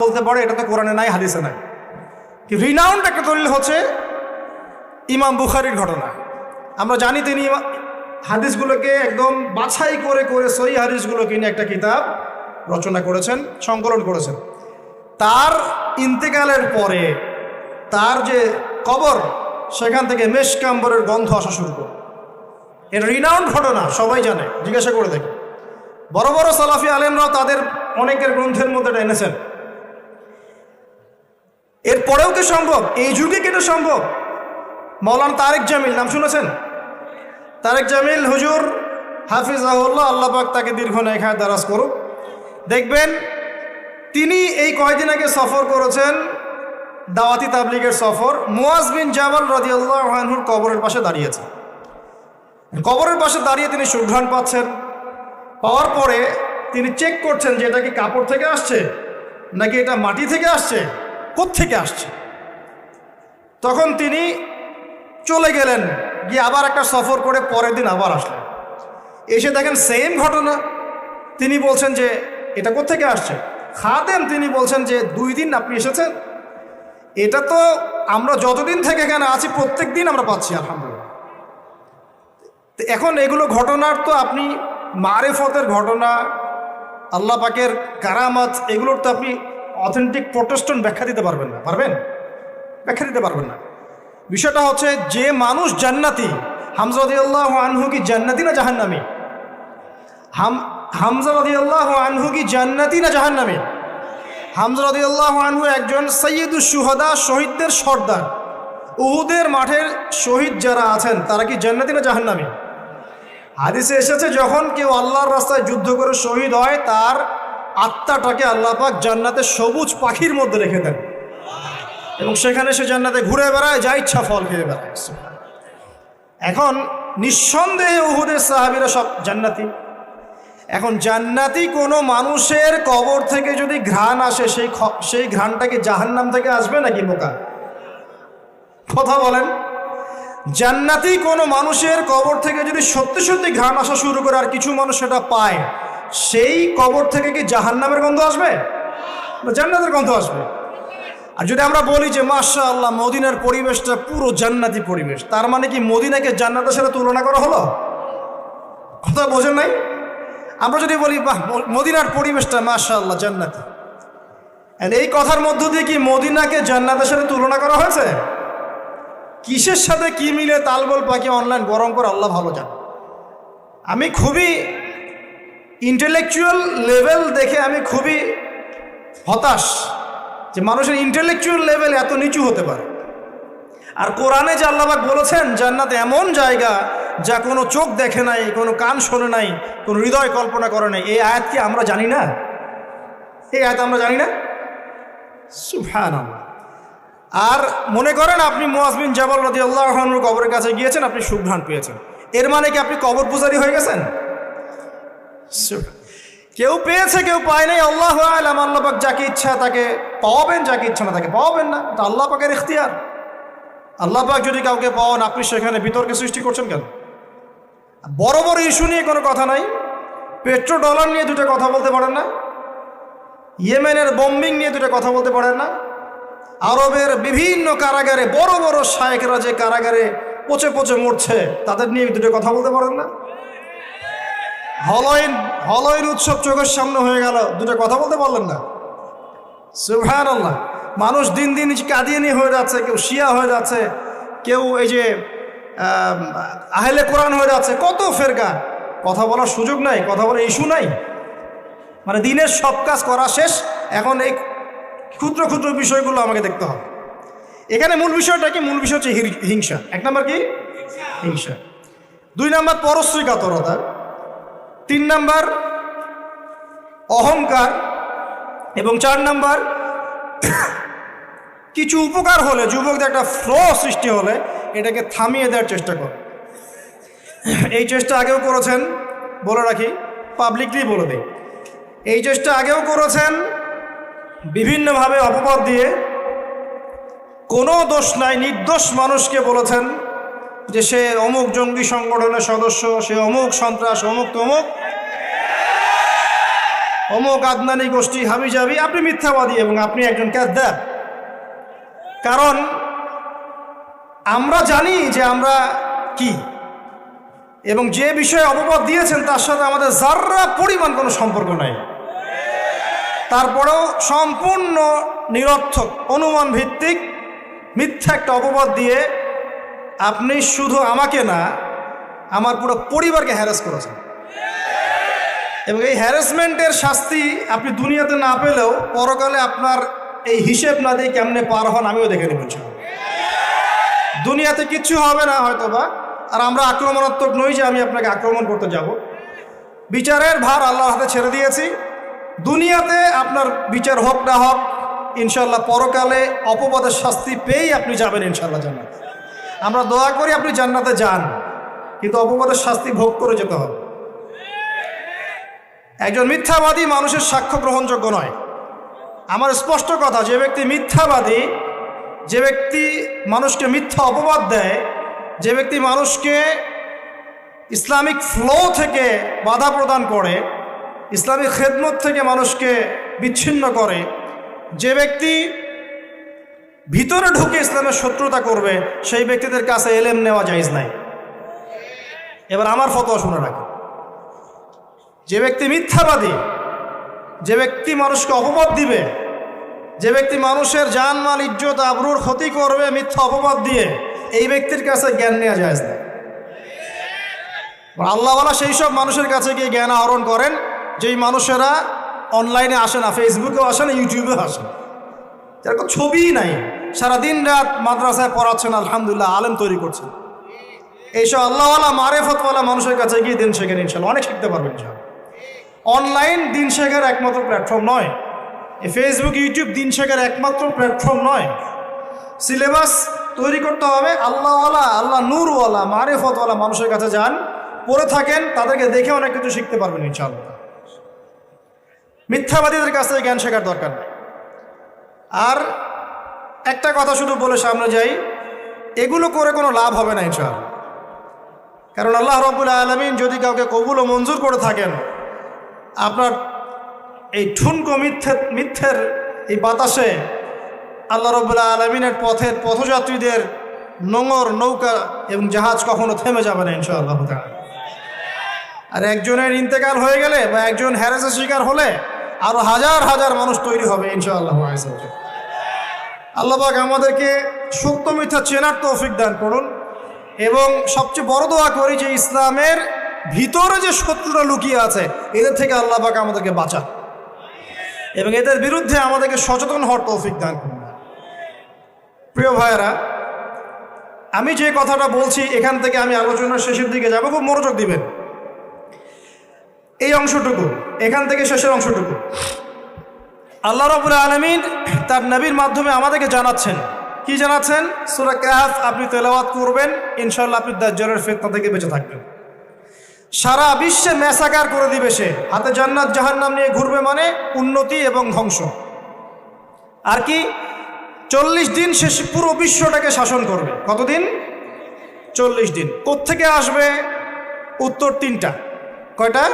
বলতে পারে এটা তো কোরআনে নাই, হাদিসে নাই। কি রিনাউন্ড একটা দলিল হচ্ছে ইমাম বুখারীর ঘটনা। আমরা জানি তিনি হাদিসগুলোকে একদম বাছাই করে করে সহি হাদিসগুলোকে নিয়ে একটা কিতাব রচনা করেছেন, সংকলন করেছেন। তার ইন্তেকালের পরে তার যে কবর, সেখান থেকে মেশকাম্বরের গন্ধ আসা শুরু করে। এর রিনাউন্ড ঘটনা, সবাই জানে, জিজ্ঞাসা করে দেখে। বড় বড় সালাফি আলেমরাও তাদের অনেকের গ্রন্থের মধ্যে এটা এনেছেন। এরপরেও কি সম্ভব? এই যুগে কি এটা সম্ভব? মাওলানা তারেক জামিল নাম শুনেছেন? তারেক জামিল হুজুর হাফিজাহুল্লাহ, আল্লাহ পাক তাকে দীর্ঘ নেখায় দারাজ করুক। দেখবেন তিনি এই কয়েকদিন আগে সফর করেছেন, দাওয়াতি তাবলিগের সফর। মুয়াজ বিন জাবাল রাদিয়াল্লাহু আনহুর কবরের পাশে দাঁড়িয়েছে। কবরের পাশে দাঁড়িয়ে তিনি সুঘ্রাণ পাচ্ছেন। পাওয়ার পরে তিনি চেক করছেন যে এটা কি কাপড় থেকে আসছে নাকি এটা মাটি থেকে আসছে, কোত্থেকে আসছে। তখন তিনি চলে গেলেন, গিয়ে আবার একটা সফর করে পরের দিন আবার আসলেন। এসে দেখেন সেম ঘটনা। তিনি বলছেন যে এটা কোত্থেকে আসছে। খাদেম তিনি বলছেন যে 2 দিন আপনি এসেছেন, এটা তো আমরা যতদিন থেকে এখানে আছি প্রত্যেক দিন আমরা পাচ্ছি, আলহামদুলিল্লাহ। এখন এগুলো ঘটনার তো আপনি মারেফতের ঘটনা, আল্লাহ পাকের কারামাত, এগুলোর তো আপনি অথেন্টিক প্রোটেস্ট্যান্ট ব্যাখ্যা দিতে পারবেন না। পারবেন? ব্যাখ্যা দিতে পারবেন না। বিষয়টা হচ্ছে যে মানুষ জান্নাতি, হামজা রাদিয়াল্লাহু আনহু কি জান্নাতি না জাহান্নামী? হামজা রাদিয়াল্লাহু আনহু কি জান্নাতি না জাহান্নামী? হামজা রাদিয়াল্লাহু আনহু একজন সাইয়্যিদুশ শুহাদা, শহীদদের সর্দার। উহুদের মাঠের শহীদ যারা আছেন তারা কি জান্নাতি না জাহান্নামী? হাদিসে এসেছে যখন কেউ আল্লাহর রাস্তায় যুদ্ধ করে শহীদ হয়, তার আত্মাটাকে আল্লাহ পাক জান্নাতে সবুজ পাখির মধ্যে রেখে দেন এবং সেখানে সে জান্নাতে ঘুরে বেড়ায়, যা ইচ্ছা ফল খেয়ে বেড়ায়। এখন নিঃসন্দেহে উহুদের সাহাবীরা সব জান্নাতি। এখন জান্নাতি কোনো মানুষের কবর থেকে যদি ঘ্রাণ আসে, সেই ঘ্রাণটাকে জাহান্নাম থেকে আসবে নাকি বোকা? কথা বলেন। জান্নাতি কোনো মানুষের কবর থেকে যদি সত্যি সত্যি ঘ্রাণ আসা শুরু করে আর কিছু মানুষ সেটা পায়, সেই কবর থেকে কি জাহান্নামের গন্ধ আসবে না জান্নাতের গন্ধ আসবে? আর যদি আমরা বলি যে মাশাআল্লাহ মদিনার পরিবেশটা পুরো জান্নাতি পরিবেশ, তার মানে কি মদিনাকে জান্নাতের সাথে তুলনা করা হলো? কথা বোঝেন নাই? আমরা যদি বলি বাহ মদিনার পরিবেশটা মাশাআল্লাহ জান্নাতি, এই কথার মধ্য দিয়ে কি মদিনাকে জান্নাতের সাথে তুলনা করা হয়েছে? কিসের সাথে কি মিলে তালগোল পাখি অনলাইন গরম করে আল্লাহ ভালো জানে। আমি খুবই ইন্টেলেকচুয়াল লেভেল দেখে আমি খুবই হতাশ যে মানুষের ইন্টেলেকচুয়াল লেভেল এত নিচু হতে পারে। আর কোরআনে যে আল্লাহ পাক বলেছেন জান্নাত এমন জায়গা যা কোনো চোখ দেখে নাই, কোনো কান শোনে নাই, কোনো হৃদয় কল্পনা করে নাই, এই আয়াত কি আমরা জানি না? এই আয়াত আমরা জানি না? সুবহানাল্লাহ। আর মনে করেন আপনি মুয়াজ বিন জাবাল রাদিয়াল্লাহু আনহুর কবরের কাছে গিয়েছেন, আপনি সুঘ্রাণ পেয়েছেন, এর মানে কি আপনি কবর পূজারী হয়ে গেছেন? কেউ পেয়েছে কেউ পায় নাই, আল্লাহু আ'লাম। আল্লাহ পাক যাকে ইচ্ছা তাকে পাওয়াবেন, যাকে ইচ্ছা না তাকে পাওয়াবেন না। এটা আল্লাহ পাকের ইখতিয়ার। আল্লাহ পাক যদি কাউকে পাওয়ান, আপনি সেখানে বিতর্কের সৃষ্টি করছেন কেন? বড় বড় ইস্যু নিয়ে কোনো কথা নাই, পেট্রো ডলার নিয়ে দুটো কথা বলতে পারেন না? ইয়েমেনের বোম্বিং নিয়ে দুটো কথা বলতে পারেন না? আরবের বিভিন্ন কারাগারে বড় বড় শায়েখরা যে কারাগারে পচে পচে মরছে, তাদের নিয়ে দুটো কথা বলতে পারেন না? হলয়ের উৎসব চোখের সামনে হয়ে গেল, দুটো কথা বলতে পারলেন না? সুবহানাল্লাহ। মানুষ দিন দিন কাদিয়ানি হয়ে যাচ্ছে, কেউ শিয়া হয়ে যাচ্ছে, কেউ এই যে আহলে কোরআন হয়ে যাচ্ছে, কত ফেরকা। কথা বলার সুযোগ নাই, কথা বলার ইস্যু নাই। মানে দিনের সব কাজ করা শেষ, এখন এই ক্ষুদ্র ক্ষুদ্র বিষয়গুলো আমাকে দেখতে হবে। এখানে মূল বিষয়টা কি? মূল বিষয় হচ্ছে হিংসা। 1 নম্বর কি? হিংসা। 2 নম্বর পরশ্রী কাতরতা। 3 নম্বর অহংকার। এবং 4 নম্বর কিছু উপকার হলে, যুবকদের একটা ফ্লো সৃষ্টি হলে এটাকে থামিয়ে দেওয়ার চেষ্টা করে। এই চেষ্টা আগেও করেছেন, বলে রাখি, পাবলিকলি বলে দিই, এই চেষ্টা আগেও করেছেন বিভিন্নভাবে অপবাদ দিয়ে। কোনো দোষ নাই, নির্দোষ মানুষকে বলেছেন যে সে অমুক জঙ্গি সংগঠনের সদস্য, সে অমুক সন্ত্রাস, অমুক তমুক। অমুক আদনানি গোষ্ঠী হাবিজাবি, আপনি মিথ্যাবাদী এবং আপনি একজন কাযযাব। কারণ আমরা জানি যে আমরা কি, এবং যে বিষয়ে অপবাদ দিয়েছেন তার সাথে আমাদের যাররা পরিমাণ কোনো সম্পর্ক নাই। তারপরেও সম্পূর্ণ নিরর্থক অনুমান ভিত্তিক মিথ্যা একটা অপবাদ দিয়ে আপনি শুধু আমাকে না, আমার পুরো পরিবারকে হ্যারাস করেছেন। এবং এই হ্যারাসমেন্টের শাস্তি আপনি দুনিয়াতে না পেলেও পরকালে আপনার এই হিসেব না দিয়ে কেমনে পার হন আমিও দেখে নেব। দুনিয়াতে কিচ্ছু হবে না হয়তোবা, আর আমরা আক্রমণাত্মক নই যে আমি আপনাকে আক্রমণ করতে যাব। বিচারের ভার আল্লাহর হাতে ছেড়ে দিয়েছি। দুনিয়াতে আপনার বিচার হোক না হোক, ইনশাল্লাহ পরকালে অপবাদের শাস্তি পেয়েই আপনি যাবেন ইনশাল্লাহ জান্নাতে। আমরা দোয়া করি আপনি জান্নাতে যান, কিন্তু অপবাদের শাস্তি ভোগ করে যেতে হবে। একজন মিথ্যাবাদী মানুষের সাক্ষ্য গ্রহণযোগ্য নয়। আমার স্পষ্ট কথা, যে ব্যক্তি মিথ্যাবাদী, যে ব্যক্তি মানুষকে মিথ্যা অপবাদ দেয়, যে ব্যক্তি মানুষকে ইসলামিক ফ্লো থেকে বাধা প্রদান করে, ইসলামিক খেদমত থেকে মানুষকে বিচ্ছিন্ন করে, যে ব্যক্তি ভিতরে ঢুকে ইসলামের শত্রুতা করবে, সেই ব্যক্তিদের কাছে এলেম নেওয়া জায়েজ নাই। এবার আমার ফতোয়া শুনে রাখেন, যে ব্যক্তি মিথ্যাবাদী, যে ব্যক্তি মানুষকে অপবাদ দিবে, যে ব্যক্তি মানুষের জানমাল ইজ্জত আবরুর ক্ষতি করবে মিথ্যা অপবাদ দিয়ে, এই ব্যক্তির কাছে জ্ঞান নেওয়া জায়েজ না। আল্লাহওয়ালা সেই সব মানুষের কাছে গিয়ে জ্ঞান আহরণ করেন যেই মানুষেরা অনলাইনে আসে না, ফেসবুকেও আসে না, ইউটিউবেও আসে না, যেরকম ছবিই নাই, সারাদিন রাত মাদ্রাসায় পড়াচ্ছেন, আলহামদুলিল্লাহ আলেম তৈরি করছেন। এইসব আল্লাহওয়ালা মারেফতওয়ালা মানুষের কাছে গিয়ে দিন শেখেন, ইনশাল্লাহ অনেক শিখতে পারবেন। অনলাইন দিন শেখার একমাত্র প্ল্যাটফর্ম নয়, ফেসবুক ইউটিউব দিন শেখার একমাত্র প্ল্যাটফর্ম নয়। সিলেবাস তৈরি করতে হবে, আল্লাহওয়ালা, আল্লাহ নূরওয়ালা, মারেফতওয়ালা মানুষের কাছে যান, পড়ে থাকেন, তাদেরকে দেখে অনেক কিছু শিখতে পারবেন ইনশাআল্লাহ। মিথ্যাবাদীদের কাছ থেকে জ্ঞান শেখার দরকার নেই। আর একটা কথা শুধু বলে সামনে যাই, এগুলো করে কোনো লাভ হবে না ইনশাআল্লাহ। কারণ আল্লাহ রাব্বুল আলামিন যদি কাউকে কবুল ও মঞ্জুর করে থাকেন, আপনার এই ঠুনকো মিথ্যের এই বাতাসে আল্লাহ রাব্বুল আলামিনের পথযাত্রীদের নোঙর নৌকা এবং জাহাজ কখনো থেমে যাবে না ইনশাআল্লাহ। আর একজনের ইন্তেকাল হয়ে গেলে বা একজন হ্যারাসের শিকার হলে আরো হাজার হাজার মানুষ তৈরি হবে ইনশাআল্লাহ। আল্লাহ পাক আমাদেরকে সত্য মিথ্যা চেনার তৌফিক দান করুন, এবং সবচেয়ে বড় দোয়া করি যে ইসলামের ভিতরে যে শত্রুরা লুকিয়ে আছে এদের থেকে আল্লাহ পাক আমাদেরকে বাঁচান এবং এদের বিরুদ্ধে আমাদেরকে সচেতন হওয়ার তৌফিক দান করুন। প্রিয় ভাইয়েরা, আমি যে কথাটা বলছি এখান থেকে আমি আলোচনার শেষের দিকে যাব, খুব মনোযোগ দিবেন। এই অংশটুকু, এখান থেকে শেষের অংশটুকু আল্লাহ রাব্বুল আলামিন তার নবীর মাধ্যমে আমাদেরকে জানাচ্ছেন। কি জানাচ্ছেন? সূরা কাহফ আপনি তেলাওয়াত করবেন, ইনশাআল্লাহ আপনি দাজ্জালের ফিতনা থেকে বেঁচে থাকবেন। সারা বিশ্বে মেসাকার করে দিবে সে, হাতে জান্নাত জাহান্নাম নিয়ে ঘুরবে, মানে উন্নতি এবং ধ্বংস। আর কি 40 দিন সে পুরো বিশ্বটাকে শাসন করবে। কতদিন? 40 দিন। কোত্থেকে আসবে? উত্তর 3টা। কয়টা?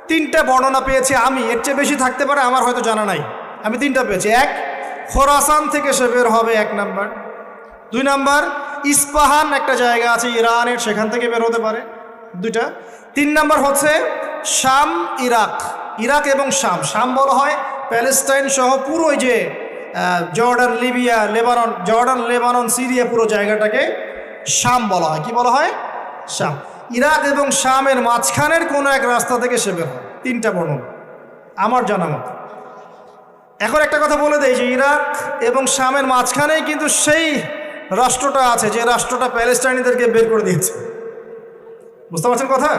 3টা বর্ণনা পেয়েছি আমি, এর চেয়ে বেশি থাকতে পারে, আমার হয়তো জানা নাই। আমি 3টা পেয়েছি। 1, খোরাসান থেকে সে বের হবে, 1 নাম্বার। 2 নাম্বার, ইস্পাহান একটা জায়গা আছে ইরানের, সেখান থেকে বের হতে পারে, 2টা। 3 নাম্বার হচ্ছে শাম, ইরাক। ইরাক এবং শাম, শাম বলা হয় প্যালেস্টাইন সহ পুরো ওই যে Jordan, Libya, Lebanon, Jordan, Lebanon, Syria, পুরো জায়গাটাকে শাম বলা হয়। কি বলা হয়? শাম। ইরাক এবং শামের মাঝখানের কোনো এক রাস্তা থেকে সে বের হয়। 3টা বর্ণনা আমার জানা মতো। এখন একটা কথা বলে দেয় যে ইরাক এবং শামের মাঝখানেই কিন্তু সেই রাষ্ট্রটা আছে যে রাষ্ট্রটা প্যালেস্টাইনিদেরকে বের করে দিয়েছে। বুঝতে পারছেন কথা?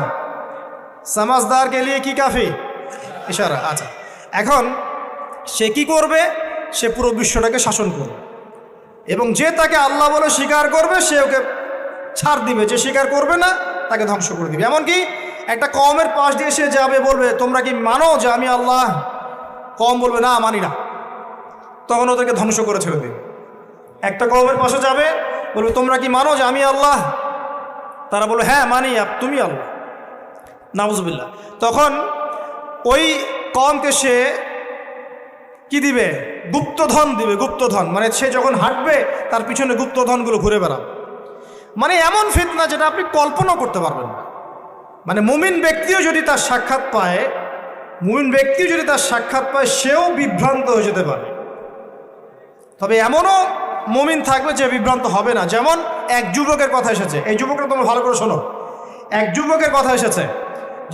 সমাজদারকে লিয়ে কি কাফি ইশারা। আচ্ছা, এখন সে কি করবে? সে পুরো বিশ্বটাকে শাসন করবে, এবং যে তাকে আল্লাহ বলে স্বীকার করবে সে ওকে ছাড় দিবে, যে স্বীকার করবে না তাকে ধ্বংস করে দিবে। এমনকি একটা কওমের পাশ দিয়ে সে যাবে, বলবে তোমরা কি মানো যে আমি আল্লাহ? কওম বলবে না, মানি না, তখন ওদেরকে ধ্বংস করে ছেড়ে দেবে। একটা কওমের পাশে যাবে, বলবে তোমরা কি মানো যে আমি আল্লাহ? তারা বলবে হ্যাঁ মানি, তুমি আল্লাহ, নাউজুবিল্লাহ। তখন ওই কমকে সে কি দিবে? গুপ্তধন দিবে, গুপ্তধন। মানে সে যখন হাঁটবে তার পিছনে গুপ্তধনগুলো ঘুরে বেড়াবে। মানে এমন ফিতনা যেটা আপনি কল্পনা করতে পারবেন না। মানে মুমিন ব্যক্তিও যদি তার সাক্ষাৎ পায়, সেও বিভ্রান্ত হয়ে যেতে পারে। তবে এমনও মুমিন থাকবে যে বিভ্রান্ত হবে না। যেমন এক যুবকের কথা এসেছে, এই যুবকটা তোমরা ভালো করে শোনো। এক যুবকের কথা এসেছে,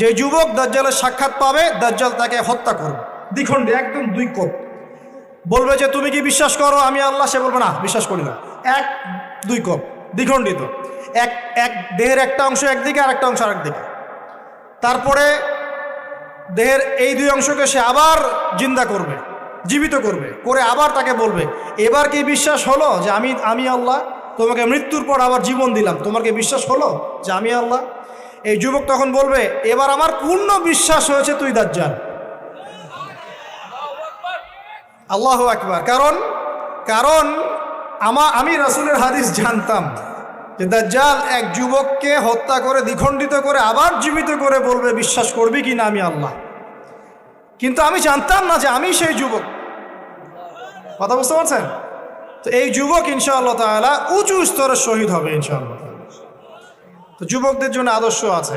যে যুবক দাজ্জালের সাক্ষাৎ পাবে, দাজ্জাল তাকে হত্যা করবে দ্বিখণ্ডে, একদম 2 কোপ। বলবে যে তুমি কি বিশ্বাস করো আমি আল্লাহ? সে বলবে না, বিশ্বাস করি না। 1-2 কোপ, দ্বিখণ্ডিত। এক দেহের একটা অংশ একদিকে আর একটা অংশ আরেকদিকে। তারপরে দেহের এই 2 অংশকে সে আবার জিন্দা করবে, জীবিত করবে, করে আবার তাকে বলবে এবার কি বিশ্বাস হলো যে আমি আল্লাহ? তোমাকে মৃত্যুর পর আবার জীবন দিলাম, তোমার কি বিশ্বাস হলো যে আমি আল্লাহ? এই যুবক তখন বলবে এবার আমার পূর্ণ বিশ্বাস হয়েছে তুই দাজ্জাল। আল্লাহু আকবার। কারণ আমি রাসূলের হাদিস জানতাম যে দাজ্জাল এক যুবককে হত্যা করে দ্বিখণ্ডিত করে আবার জীবিত করে বলবে বিশ্বাস করবি কি না আমি আল্লাহ। কিন্তু আমি জানতাম না যে আমি সেই যুবক। কথা বুঝতে পারছেন? তো এই যুবক ইনশাআল্লাহ তাআলা উঁচু স্তরের শহীদ হবে ইনশাআল্লাহ। তো যুবকদের জন্য আদর্শ আছে।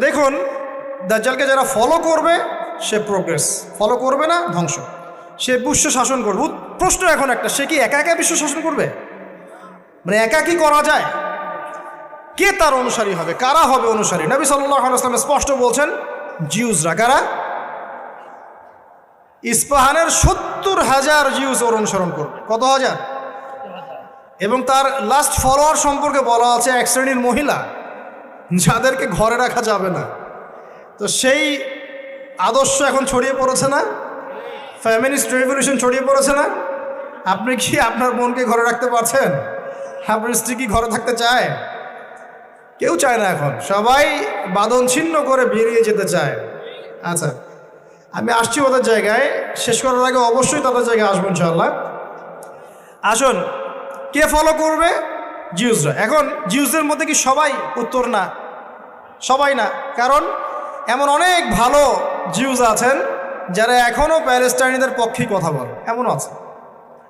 দেখুন, দাজ্জালকে যারা ফলো করবে সে প্রোগ্রেস, ফলো করবে না ধ্বংস। সে বিশ্ব শাসন করবে। প্রশ্ন এখন একটা, সে কি একা একা বিশ্ব শাসন করবে? মানে একা কি করা যায়? কে তার অনুসারী হবে? কারা হবে অনুসারী? নবী সাল্লাল্লাহু আলাইহি ওয়াসাল্লাম স্পষ্ট বলছেন, জিউসরা। কারা? ইস্পাহানের 70,000 জিউস ওর অনুসরণ করবে। কত হাজার? এবং তার লাস্ট ফলোয়ার সম্পর্কে বলা আছে এক শ্রেণীর মহিলা যাদেরকে ঘরে রাখা যাবে না। তো সেই আদর্শ এখন ছড়িয়ে পড়েছে না? ফেমিনিস্ট রেভলিউশন ছড়িয়ে পড়েছে না? আপনি কি আপনার বোনকে ঘরে রাখতে পারছেন? আপনার স্ত্রী কি ঘরে থাকতে চায়? কেউ চায় না। এখন সবাই বাঁধন ছিন্ন করে বেরিয়ে যেতে চায়। আচ্ছা, আমি আসছি ওদের জায়গায়। শেষ করার আগে অবশ্যই তাদের জায়গায় আসবো ইনশাআল্লাহ। আসুন, কে ফলো করবে? জিউসরা। এখন জিউসদের মধ্যে কি সবাই? উত্তর না, সবাই না। কারণ এমন অনেক ভালো জিউস আছেন যারা এখনও প্যালেস্টাইনিদের পক্ষেই কথা বলে, এমন আছে।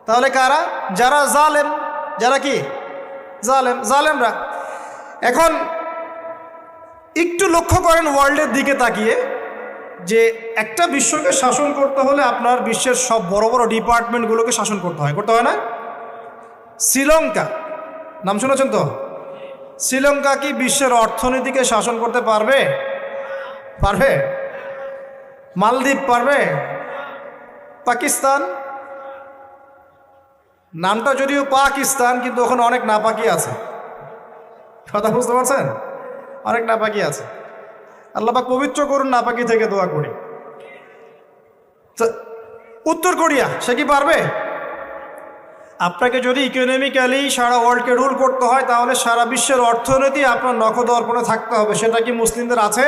তাহলে কারা? যারা জালেম। যারা কি? জালেমরা। এখন একটু লক্ষ্য করেন ওয়ার্ল্ডের দিকে তাকিয়ে, যে একটা বিশ্বকে শাসন করতে হলে আপনার বিশ্বের সব বড় বড় ডিপার্টমেন্টগুলোকে শাসন করতে হয় না? শ্রীলঙ্কা নাম শুনেছেন তো? শ্রীলঙ্কা কি বিশ্বের অর্থনীতিকে শাসন করতে পারবে? মালদ্বীপ পারবে? পাকিস্তান, নামটা যদিও পাকিস্তান, কিন্তু ওখানে অনেক নাপাকি আছে। কথা বুঝতে পারছেন? অনেক নাপাকি আছে। আল্লাহ পাক পবিত্র করুন নাপাকি থেকে, দোয়া করি। উত্তর কোরিয়া, সে কি পারবে? আপনাকে যদি ইকোনমিক্যালি সারা ওয়ার্ল্ডকে রুল করতে হয়, তাহলে সারা বিশ্বের অর্থনীতি আপনার নখদর্পণে থাকতে হবে। সেটা কি মুসলিমদের আছে?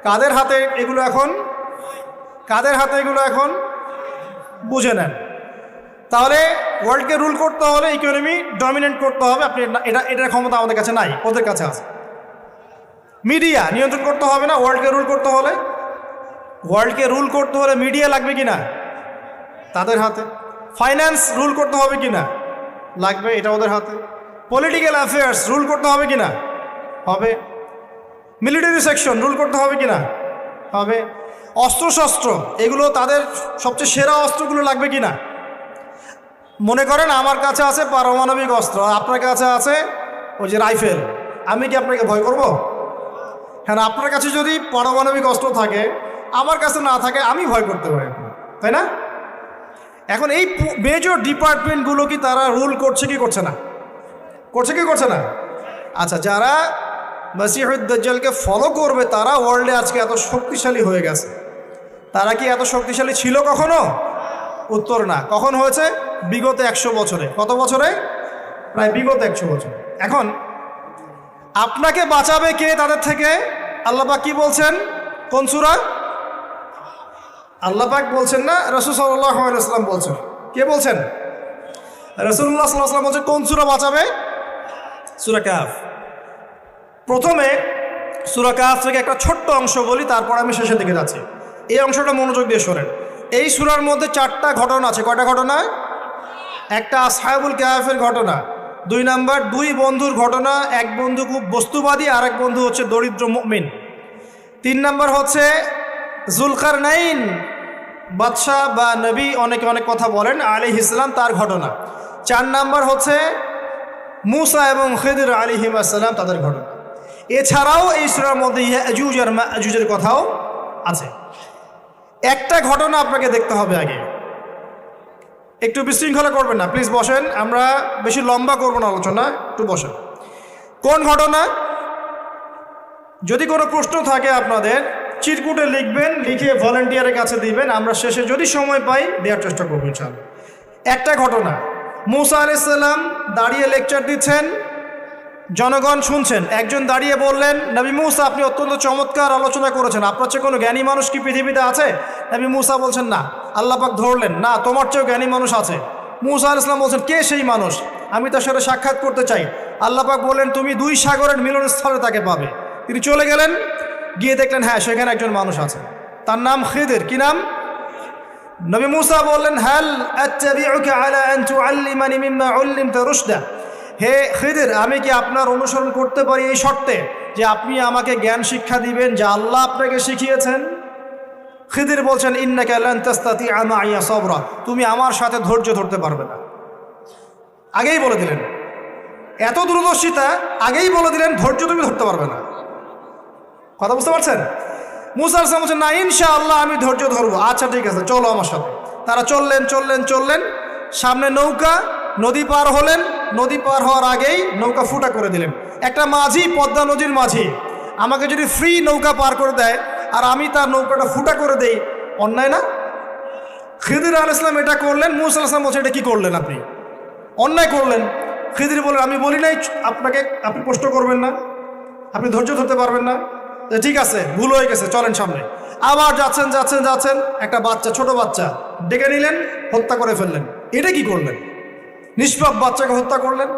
কাদের হাতে এগুলো এখন? বুঝে নেন। তাহলে ওয়ার্ল্ডকে রুল করতে হলে ইকোনমি ডমিনেট করতে হবে। আপনি এটার ক্ষমতা আমাদের কাছে নাই, ওদের কাছে আছে। মিডিয়া নিয়ন্ত্রণ করতে হবে না? ওয়ার্ল্ডকে রুল করতে হলে মিডিয়া লাগবে কি না? তাদের হাতে। ফাইন্যান্স রুল করতে হবে কি না? লাগবে, এটা ওদের হাতে। পলিটিক্যাল অ্যাফেয়ার্স রুল করতে হবে কি না? হবে। মিলিটারি সেকশন রুল করতে হবে কি না? হবে। অস্ত্রশস্ত্র, এগুলো তাদের সবচেয়ে সেরা অস্ত্রগুলো লাগবে কি না? মনে করেন আমার কাছে আছে পারমাণবিক অস্ত্র, আপনার কাছে আছে ওই যে রাইফেল, আমি কি আপনাকে ভয় করব? হ্যাঁ, আপনার কাছে যদি পারমাণবিক অস্ত্র থাকে, আমার কাছে না থাকে, আমি ভয় করতে পারি, তাই না? এখন এই মেজর ডিপার্টমেন্টগুলো কি তারা রুল করছে কি করছে না? আচ্ছা, যারা মসিহুদ দাজ্জালকে ফলো করবে তারা ওয়ার্ল্ডে আজকে এত শক্তিশালী হয়ে গেছে। তারা কি এত শক্তিশালী ছিল কখনো? উত্তর না। কখন হয়েছে? বিগত 100 বছরে। কত বছরে? প্রায় বিগত 100 বছর। এখন আপনাকে বাঁচাবে কে তাদের থেকে? আল্লাহ পাক কি বলছেন? কোন সূরা? আল্লাহ পাক বলছেন না, রাসূল সাল্লাল্লাহু আলাইহি ওয়াসাল্লাম বলছেন। কে বলছেন? রাসূলুল্লাহ সাল্লাল্লাহু আলাইহি ওয়াসাল্লাম বলছেন। কোন সূরা বাঁচাবে? সূরা কাহফ। প্রথমে সূরা কাহফ থেকে একটা ছোট্ট অংশ বলি, তারপর আমি শেষের দিকে যাচ্ছি। এই অংশটা মনোযোগ দিয়ে শোনেন। এই সূরার মধ্যে 4টা ঘটনা আছে। কয়টা ঘটনা? একটা আসহাবুল কাহফের ঘটনা, 2 নাম্বার 2 বন্ধুর ঘটনা, এক বন্ধু খুব বস্তুবাদী আর এক বন্ধু হচ্ছে দরিদ্র মুমিন। 3 নাম্বার হচ্ছে যুলকারনাইন বাদশাহ বা নবী, অনেকে অনেক কথা বলেন, আলাইহিস সালাম, তার ঘটনা। 4 নাম্বার হচ্ছে মূসা এবং খিদির আলাইহিস সালাম, তাদের ঘটনা। এছাড়াও এই সূরার মধ্যে ইয়াজুজ আর মাজুজের কথাও আছে। একটা ঘটনা আপনাকে দেখতে হবে আগে, একটু বিশৃঙ্খলা করবেন না প্লিজ, বসেন, আমরা বেশি লম্বা করব না আলোচনা, একটু বসেন। কোন ঘটনা? যদি কোনো প্রশ্ন থাকে আপনাদের চিরকুটে লিখবেন, লিখে ভলান্টিয়ারের কাছে দিবেন, আমরা শেষে যদি সময় পাই দেওয়ার চেষ্টা করবো ইনশাআল্লাহ। একটা ঘটনা, মূসা আলাইহিস সালাম দাঁড়িয়ে লেকচার দিচ্ছেন, জনগণ শুনছেন। একজন দাঁড়িয়ে বললেন, নবী মূসা আপনি অত্যন্ত চমৎকার আলোচনা করেছেন, আপনার চেয়ে কোনো জ্ঞানী মানুষ কি পৃথিবীতে আছে? নবী মূসা বলছেন না। আল্লাহ পাক ধরলেন, না তোমার চেয়েও জ্ঞানী মানুষ আছে। মূসা আলাইহিস সালাম বলছেন, কে সেই মানুষ? আমি তার সাথে সাক্ষাৎ করতে চাই। আল্লাহ পাক বললেন, তুমি 2 সাগরের মিলনস্থলে তাকে পাবে। তিনি চলে গেলেন, গিয়ে দেখলেন হ্যাঁ সেখানে একজন মানুষ আছে, তার নাম খিদির। কি নাম? নবী মূসা বললেন, হাল আত্তাবিউকা আলা আন তুআল্লিমানি মিম্মা উল্লিমতা রুশদা, হে খিদির আমি কি আপনার অনুসরণ করতে পারি এই শর্তে যে আপনি আমাকে জ্ঞান শিক্ষা দিবেন যা আল্লাহ আপনাকে শিখিয়েছেন? খিদির বলছেন, ইন্নাকা লান তাস্তাতিআ মাইয়া সাবরা, তুমি আমার সাথে ধৈর্য ধরতে পারবে না। আগেই বলে দিলেন, এত দূরদর্শিতা, আগেই বলে দিলেন ধৈর্য তুমি ধরতে পারবে না। কথা বুঝতে পারছেন? মূসা আলাইহিস সালাম বলছেন, না ইনশাআল্লাহ আমি ধৈর্য ধরবো। আচ্ছা ঠিক আছে, চলো আমার সাথে। তারা চললেন, সামনে নৌকা, নদী পার হলেন। নদী পার হওয়ার আগেই নৌকা ফুটা করে দিলেন। একটা মাঝি, পদ্মা নদীর মাঝি, আমাকে যদি ফ্রি নৌকা পার করে দেয় আর আমি তার নৌকাটা ফুটা করে দেই, অন্যায় না? খিদির আলাইহিস সালাম এটা করলেন। মূসা আলাইহিস সালাম বলছেন, এটা কি করলেন আপনি? অন্যায় করলেন। খিদির বললেন, আমি বলি নাই আপনি প্রশ্ন করবেন না, আপনি ধৈর্য ধরতে পারবেন না। ঠিক আছে, ভুল হয়ে গেছে, চলেন সামনে। আবার যাচ্ছেন, একটা বাচ্চা, ছোট বাচ্চা ডেকে নিলেন, হত্যা করে ফেললেন। এটা কি করলেন? নিষ্পাপ বাচ্চাকে হত্যা করলেন।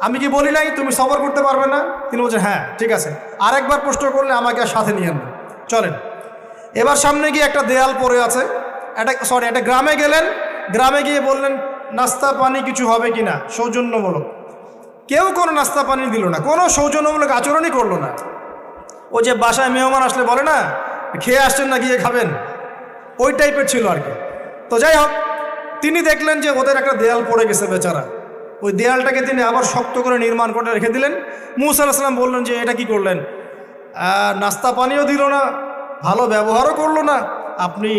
আমি কি বলি নাই তুমি সবর করতে পারবে না? তিনি বলছেন, হ্যাঁ ঠিক আছে, আরেকবার প্রশ্ন করলে আমাকে আর সাথে নিয়েন না, চলেন। এবার সামনে গিয়ে একটা দেয়াল পড়ে আছে, একটা গ্রামে গেলেন। গ্রামে গিয়ে বললেন, নাস্তা পানি কিছু হবে কিনা, সৌজন্যমূলক। কেউ কোনো নাস্তা পানি দিল না, কোনো সৌজন্যমূলক আচরণই করলো না। ও যে বাসায় মেহমান আসলে বলে না, খেয়ে আসছেন না গিয়ে খাবেন, ওই টাইপের ছিল আর কি। তো যাই হোক, তিনি দেখলেন যে ওদের একটা দেয়াল পড়ে গেছে বেচারা, ওই দেয়ালটাকে তিনি আবার শক্ত করে নির্মাণ করে রেখে দিলেন। মূসা আলাইহিস সালাম বললেন যে এটা কি করলেন? নাস্তা পানিও দিল না, ভালো ব্যবহারও করলো না, আপনি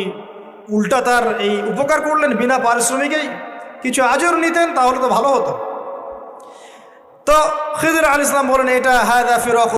উল্টা তার এই উপকার করলেন বিনা পারিশ্রমিকেই। কিছু আজর নিতেন তাহলে তো ভালো হতো। তো খিদির আলাইহিস সালাম বলেন, এটা হাদা ফিরাক